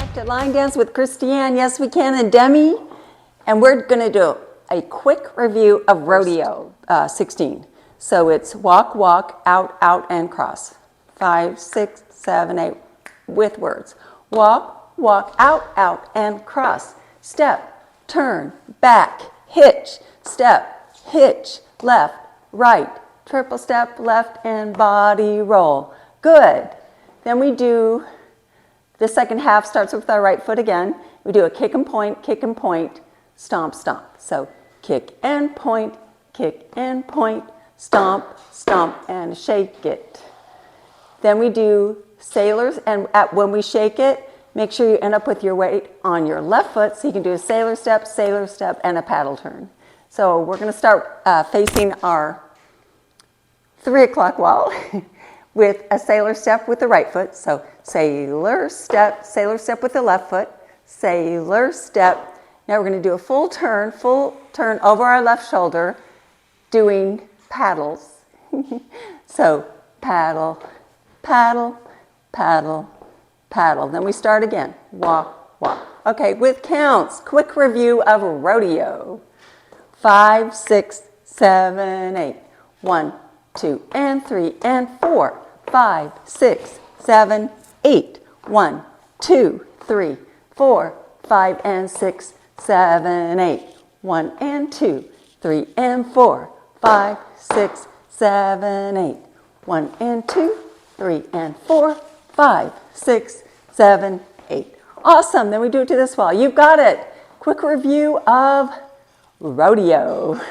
back to line dance with Christiane. Yes, we can, and Demi. And we're going to do a quick review of RODEO 16. So it's walk, walk, out, out, and cross. 5, 6, 7, 8 with words. Walk, walk, out, out, and cross. Step, turn, back, hitch, step, hitch, left, right, triple step, left, and body roll. Good. Then we do, the second half starts with our right foot again. We do a kick and point, stomp, stomp. So kick and point, stomp, stomp, and shake it. Then we do sailors, and when we shake it, make sure you end up with your weight on your left foot, so you can do a sailor step, and a paddle turn. So we're going to start facing our 3 o'clock wall with a sailor step with the right foot. So sailor step with the left foot, sailor step. Now we're going to do a full turn over our left shoulder, doing paddles. So paddle, paddle, paddle, paddle. Then we start again. Walk, walk. Okay, with counts. Quick review of RODEO. 5, 6, 7, 8. 1, 2, and 3, and 4. 5, 6, 7, 8. 1, 2, 3, 4, 5, and 6, 7, 8. 1 and 2, 3 and 4, 5, 6, 7, 8. 1 and 2, 3 and 4, 5, 6, 7, 8. Awesome. Then we do it to this wall. You've got it. Quick review of RODEO.